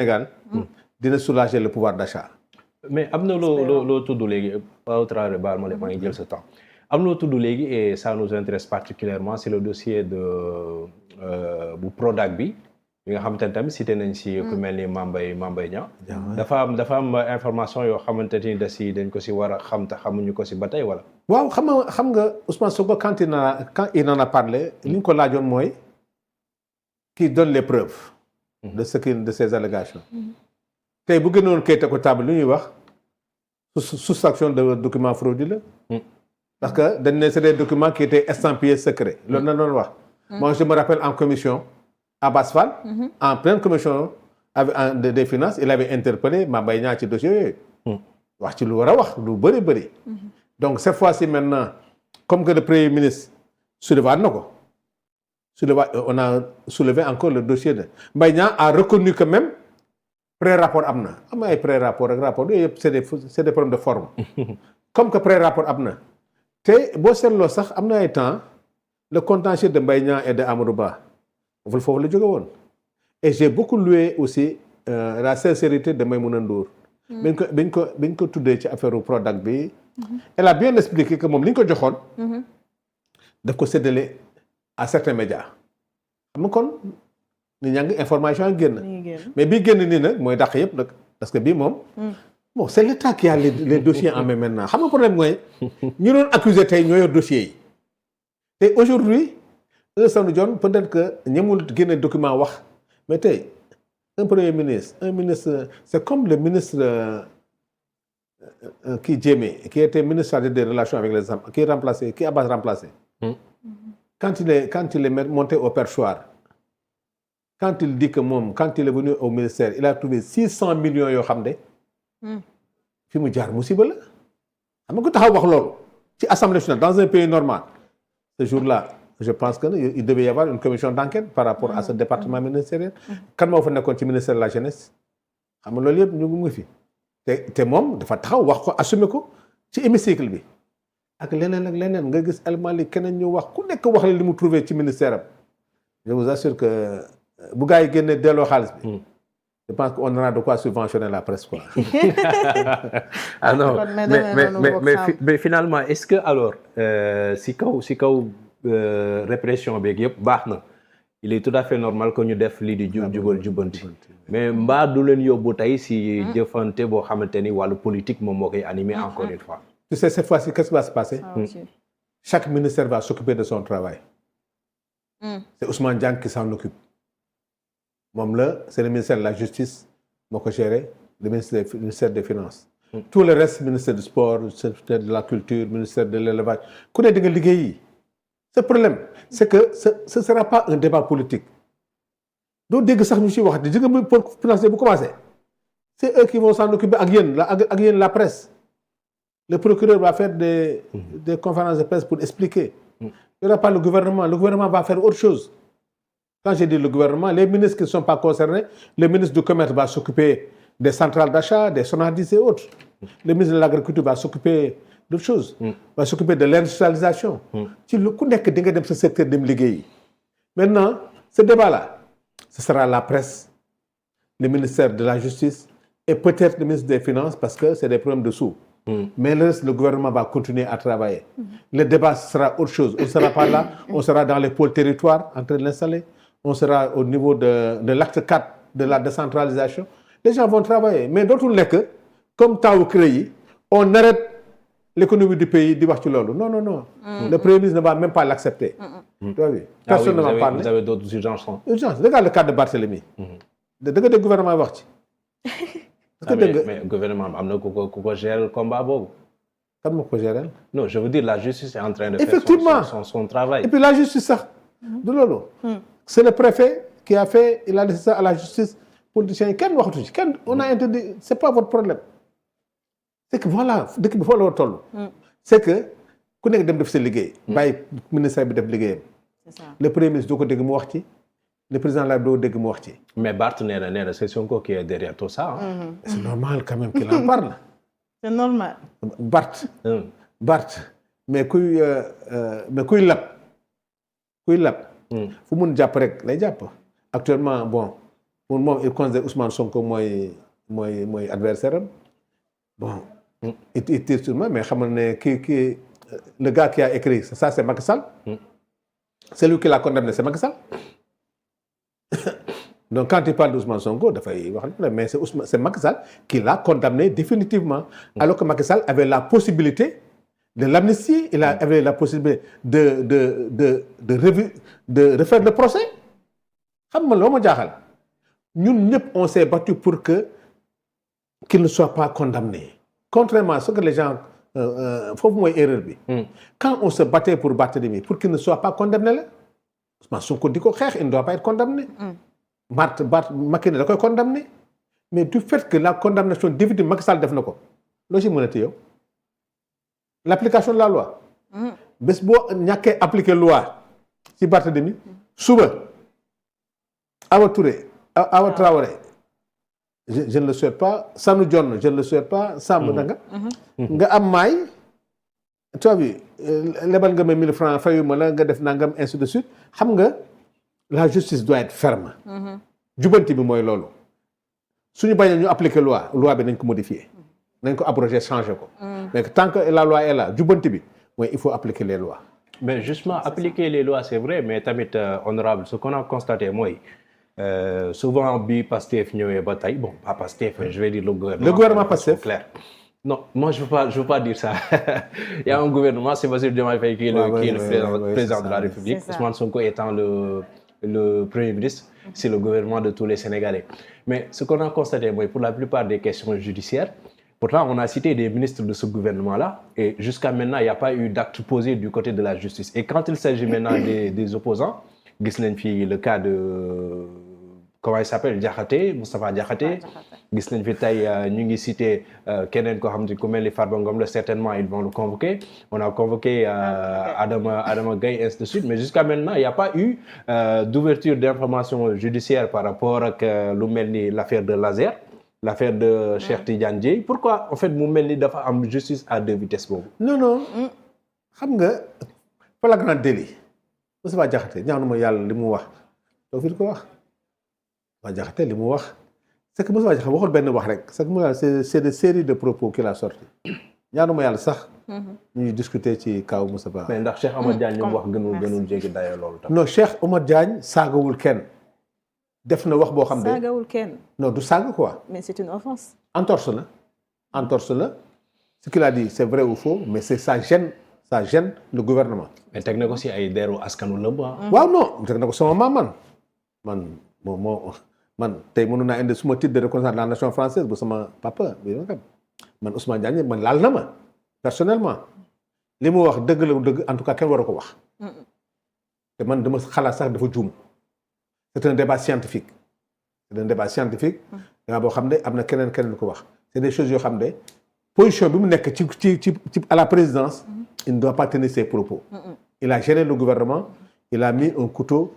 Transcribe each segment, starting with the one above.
Sénégal dina soulager le pouvoir d'achat. mais am na loo tudd léegi au travers baal ma maa ngi jël sa temps am na loo tudd léegi et ça nous intéresse particulièrement c'est le dossier de bu Prodac bi nga xamante ne tamit cité nañ si ku mel ni Mame Mbaye Niang dafa am information yoo xamante ni dañ ko si war a xam te xamuñu ko si ba tey wala. waaw xam nga Ousmane Sonko quand il en a parlé li ñu ko laajoon mooy qui donne les preuves de ces allégations. tey bu gënoon kayit ko table lu ñuy wax soustraction de documents frauduleux. parce que dañ ne c'est des documents qui étaient estampillés secrets. loolu la doon wax. moi je me rappelle en commission Abass Fall. en pleine commission des finances il avait interpellé Mame Mbaye Niang ci dossier yooyu. wax ci lu war a wax lu bëri. donc cette fois-ci maintenant comme que le premier ministre soulevé na ko on a soulevé encore le dossier de Mbaye Niang a reconnu que même. pré-rapport am na am na ay pré-rapport ak rapport yooyu yëpp c'est des problèmes de forme comme que pré-rapport am na te boo seetloo sax am na ay temps le contentieux de Mbaye Niang et de Amadou Ba foofu la jóge woon et j'ai beaucoup loué aussi la sincérité de Maïmouna Ndour biñ ko tuddee ci affaire Prodac bi elle a bien expliqué que moom li ñu ko joxoon daf ko séddale à certains médias xam nga kon nit ñaa ngi information yi génn mais bii génn nii nag mooy dàq yëpp nag parce que bii moom bon c'est l'État qui a les dossiers en main maintenant xam nga problème mooy ñu doon accuser tey ñoo yor dossiers yi te aujourd'hui Sanu Dione peut-être que ñemul génne document wax mais tey un premier ministre c'est comme le ministre qui Diémé qui était ministre chargé des relations avec les hommes qui Abbas remplacé quand il est monté au perchoir quand il dit que moom quand il est venu au ministère il a trouvé 600 millions yoo xam ne fi mu jaar musiba la xam nga ko taxaw wax loolu ci assemblée nationale dans un pays normal ce jour-là je pense que il devait y avoir une commission d'enquête par rapport à ce département ministériel kan moo fa nekkoon ci ministère de la jeunesse xam nga loolu yëpp ñu ngi fi te moom dafa taxaw wax ko assumer ko ci hémicycle bi ak leneen nga gis élément li keneen ñu wax ku nekk wax la li mu trouvé ci ministère am je vous assure que bu gars yi génne delloo xaalis bi je pense qu'on aura de quoi subventionner la presse quoi. ah non mais finalement est-ce que alors si kaw répression beeg yëpp baax na il est tout à fait normal que ñu def lii di jubal jubbanti mais mbaa du leen yóbbu tey si jëfante boo xamante ni wàllu politique moom moo koy animer encore une fois. tu sais cette fois-ci qu'est-ce qui va se passer? Chaque ministère va s'occuper de son travail. C'est Ousmane Diagne qui s'en occupe. moom la c'est le ministère de la justice moo ko géré le ministère des finances. tout le reste ministère du sport ministère de la culture ministère de l'élevage ku ne di nga liggéey. ce problème c'est que ce sera pas un débat politique doo dégg sax ñu ci wax di nga pour financer bu commencé c'est eux qui vont s'en occuper ak yéen la presse. le procureur va faire des conférences de presse pour expliquer. Il n'y aura pas le gouvernement va faire autre chose. Quand je dis le gouvernement, les ministres qui ne sont pas concernés, le ministre du Commerce va s'occuper des centrales d'achat, des Sonadis et autres. Le ministre de l'Agriculture va s'occuper d'autres choses, va s'occuper de l'industrialisation. Si le coup n'est que dans ce secteur de liggéey. Maintenant, ce débat-là, ce sera la presse, le ministère de la Justice et peut-être le ministre des Finances parce que c'est des problèmes de sous. Mais le gouvernement va continuer à travailler. Le débat sera autre chose. On ne sera pas là, on sera dans les pôles territoires en train de l'installer. On sera au niveau de l'acte 4 de la décentralisation. Les gens vont travailler. Mais d'autres n'est que, comme Tao Créi, on arrête l'économie du pays du Bachilolo. Non. Le Premier ministre ne va même pas l'accepter. Tu as vu? Personne ne va parler. Vous avez d'autres urgences. Regarde le cas de Barthélemy. Le gouvernement va mais le gouvernement a géré le combat. Comment on gère? Non, je veux dire, la justice est en train de faire son travail. Et puis la justice, ça. De Lolo. C'est le préfet qui a fait, il a laissé ça à la justice politicienne. On a interdit, c'est pas votre problème. C'est que voilà, dès qu'il faut le toll. C'est que, quand on a fait le ministère de l'Église, le premier ministre de l'Église, le président de la République. Mais Bart c'est Sonko qui est derrière tout ça. C'est normal quand même qu'il en parle. C'est normal. Bart. Mais kuy lap fu mun jàpp rek lay jàpp actuellement bon pour moom il considère Ousmane Sonko mooy adversaire am bon il tire sur moi mais xam ne kii le gars qui a écrit ça c'est Macky Sall. C'est lui qui l'a condamné c'est Macky Sall. Donc quand il parle d'Ousmane Sonko dafay wax mais c'est Macky Sall qui l'a condamné définitivement. Alors que Macky Sall avait la possibilité de l'amnistier, il avait la possibilité de refaire le procès. xam nga loo ma jaaxal ñun ñëpp on s'est battu pour qu'il ne soit pas condamné. Contrairement à ce que les gens foofu mooy erreur bi. Quand on se battait pour Barthélémy pour qu'il ne soit pas condamné la Ousmane Sonko di ko xeex il ne doit pas être condamné. Macky ne da koy condamné mais du fait que la condamnation définitive Macky Sall def na ko loo ci mën a téye yow l'application de la loi. bés boo ñàkkee appliquer loi ci Barthélémy suba Awa Touré Awa Traoré je ne le souhaite pas Sanu Dione je ne le souhaite pas Samb danga nga am maay toi bi lebal nga ma 1000 francs fayuma la nga def nangam ainsi de suite xam nga la justice doit être ferme. jubanti bi mooy loolu suñu bañee ñu appliquer loi bi nañ ko modifier nañ ko abroger changer ko. mais tant que la loi est là jubanti bi mooy il faut appliquer les lois. mais justement appliquer les lois c'est vrai mais tamit honorable ce qu'on a constaté mooy souvent bi Pastef ñëwee ba tey bon pas Pastef je vais dire le gouvernement. Le gouvernement Pastef clair. Non, moi je veux pas dire ça. Il y a un gouvernement, c'est Bassirou Diomaye Faye qui est le président de la République. Ousmane Sonko étant le Premier ministre, c'est le gouvernement de tous les Sénégalais. Mais ce qu'on a constaté, moi, pour la plupart des questions judiciaires, pourtant on a cité des ministres de ce gouvernement-là, et jusqu'à maintenant, il n'y a pas eu d'acte posé du côté de la justice. Et quand il s'agit maintenant des opposants, gis nañ fi le cas de comment il s'appelle Diakhaté Moustapha Diakhaté gis nañ fi tey ñu ngi cité keneen koo xam ne ku mel ni Farba Ngom la certainement ils vont le convoquer on a convoqué Adama Gaye ainsi de suite mais jusqu'à maintenant il n'y a pas eu d'ouverture d'information judiciaire par rapport ak lu mel ni l'affaire de Lazer l'affaire de Cheikh Tidiane Dièye pourquoi en fait mu mel ni dafa am justice à deux vitesses boobu. non xam nga flagrant délit Moustapha Diakhaté ñaanuma yàlla li mu wax doo fi ko wax. Moustapha Diakhaté li mu wax c'est que Moustapha Diakhaté waxul benn wax rek c'est des séries de propos qu'il a sorti ñaanuma yàlla sax. ñuy discuter ci kaw Moustapha. mais ndax Cheikh Omar Diagne li mu wax gënul jéggi dayoo loolu tam. non Cheikh Omar Diagne saagawul kenn def na wax boo xam ne. saagawul kenn. non du saaga quoi. mais c'est une offense. entorse la ce qu'il a dit c'est vrai ou faux mais ça gêne le gouvernement. mais teg na ko si ay deeru askanu lëbb. waaw non teg na ko sama maam man tey mënu naa indi suma titre de reconnaissance de la nation française bu sama papa bi man Ousmane Diagne man laal na ma personnellement li mu wax dëgg la dëgg en tout cas kenn waru ko wax. te man dama xalaat sax dafa juum. c'est un débat scientifique. débat boo xam ne am na keneen ko wax c'est des choses yoo xam ne position bi mu nekk ci à la présidence il ne doit pas tenir ses propos. il a géré le gouvernement il a mis un couteau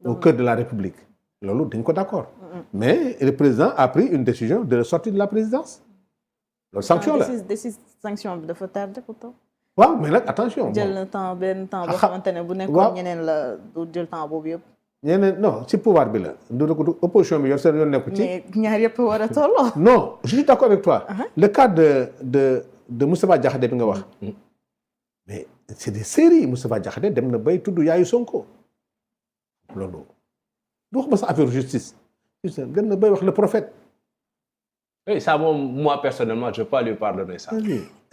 au cœur de la République. loolu dañ ko d'accord. mais le président a pris une décision de sortir de la présidence. loolu sanction la sanction bi dafa tardé pourtant. waaw mais nag attention. jël na temps benn temps boo xamante ne bu nekkoon ñeneen la du jël temps boobu yëpp. ñeneen non ci pouvoir bi la du opposition bi yor seen yoon nekku ci. mais ñaar yëpp war a tolloo. non je suis d'accord avec toi. le cas de Moustapha Diakhaté bi nga wax. mais c'est des séries Moustapha Diakhaté dem na bay tudd yaayu Sonko. loolu du wax ma sax affaire justice dem na bay wax le prophète. oui ça moom moi personnellement je peux pas lui pardonner ça.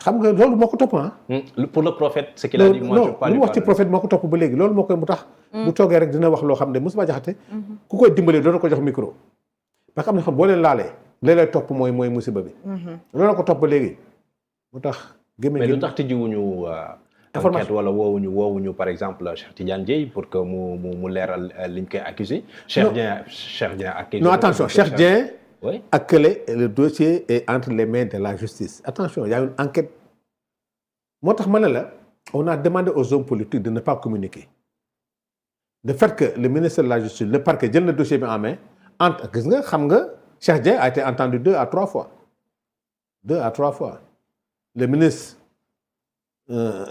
xam nga loolu moo ko topp ah. pour le prophète ce qu'il a dit moi je peux pas lui pardonner. lu mu wax ci prophète moo ko topp ba léegi loolu moo koy mu tax. bu toogee rek dina wax loo xam ne Moustapha Diakhaté. ku koy dimbalee doona ko jox micro. parce que am na xam boo leen laalee lay topp mooy musiba bi. loolu ko topp ba léegi mu tax. mais lu tax tijjiwuñu enquête wala woowuñu par exemple Cheikh Tidiane Dièye pour que mu leeral liñ koy accusé. Cheikh Dieng accusé. non attention Cheikh Dieng. oui acculé le dossier est entre les mains de la justice attention il y a une enquête moo tax ma ne la on a demandé aux hommes politiques de ne pas communiquer le fait que le ministre de la justice le parquet jël na dossier bi en main gis nga xam nga Cheikh Dieng a été entendu 2 à 3 fois le ministre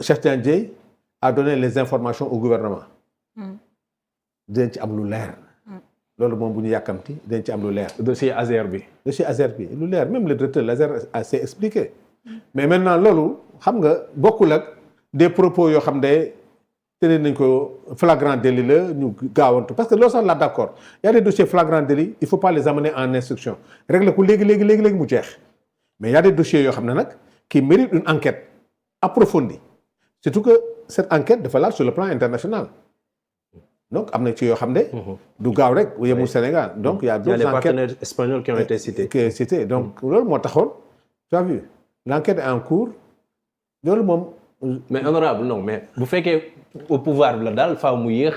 Cheikh Dieng a donné les informations au gouvernement dinañ ci am lu leer loolu moom bu ñu yàkkamti dañ ci am lu leer. dossier Azer bi. dossier Azer bi lu leer même le directeur Azer a s'est expliqué mais maintenant loolu xam nga bokkul ak des propos yoo xam ne tenir nañ ko flagrant délit la ñu gaawantu parce que loolu sax la d'accord y a des dossiers flagrant délit il faut pas les amener en instruction régler ko léegi mu jeex mais y a des dossiers yoo xam ne nag qui méritent une enquête approfondie surtout que cette enquête dafa laal sur le plan international donc am na ci yoo xam ne du gaaw rek yemul Sénégal donc y a d'autres enquêtes. Il y a les partenaires espagnols qui ont été cités. Donc loolu moo taxoon tu as vu l'enquête est en cours loolu moom. mais honorable non mais bu fekkee au pouvoir bi la daal faaw mu yéex.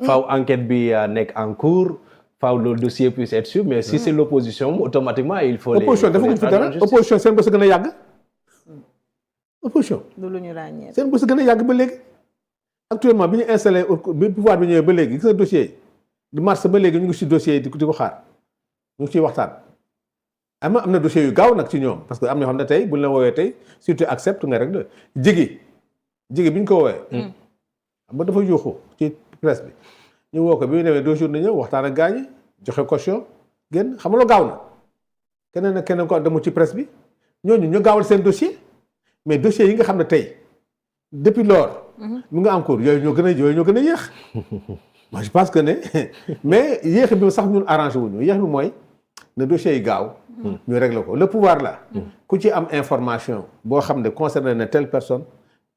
faaw enquête bi nekk en cours. faaw le dossier puisse être sûr mais si c'est l'opposition automatiquement il faut. opposition dafa ko fi dara opposition seen bës gën a yàgg. opposition. du lu ñu ràññee. seen bës gën a yàgg ba léegi. actuellement bi ñu installé bi pouvoir bi ñëwee ba léegi gis nga dossier yi de mars ba léegi ñu ngi ci dossier yi di ko xaar ñu ngi ciy waxtaan. am na dossier yu gaaw nag ci ñoom parce que am na yoo xam ne tey bu ñu la woowee tey si tu acceptes nga rek de jigi bi ñu ko woowee. xam nga dafa yuuxu ci presse bi. ñu woo ko bi ñu demee 2 jours na ñëw waxtaan ak gars yi joxe caution génn xam nga loo gaaw na keneen ko demul ci presse bi ñooñu ñu gaawal seen dossier mais dossier yi nga xam ne tey depuis lors. mu nga en cours yooyu ñoo gën a yéex. moi je pense que ne mais yéex bi sax ñun arrangé wuñu yéex bi mooy ne dossier yi gaaw. ñu régler ko le pouvoir là. ku ci am information boo xam ne concerné na telle personne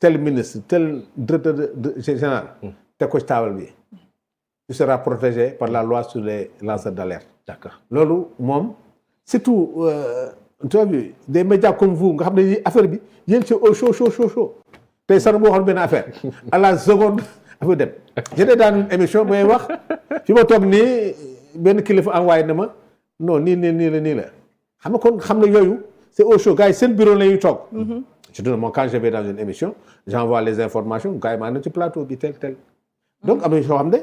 tel ministre tel directeur général. teg ko ci taabal bi. tu seras protégé par la loi sur les lanceurs d'alerte. D'accord loolu moom surtout tu as vu des médias comme vous nga xam ne affaire bi yéen c'est au chaud. tey sax moo waxoon benn affaire à la seconde affaire dem j'étais dans une émission booy wax fi ma toog nii benn kilifa envoyé na ma non nii la xam nga kon xam na yooyu c'est au chaud gars yi seen bureau la ñuy toog. je te dis moi quand je vais dans une émission j'envoie les informations gars yi maa na ci plateau bi tel donc am na yoo xam ne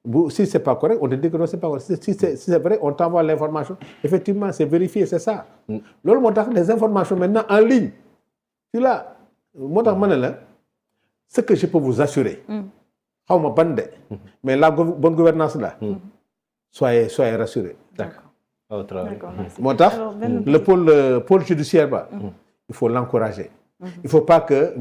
bu si c'est pas correct on te dit que non c'est pas correct si c'est vrai on t'envoie l'information effectivement c'est vérifié c'est ça. loolu moo tax les informations maintenant en ligne tu là. moo tax ma ne la ce que je peux vous assurer xaw ma ban de mais la bonne gouvernance là soyez rassurés. D'accord. moo tax le pôle judiciaire ba il faut l'encourager il faut pas que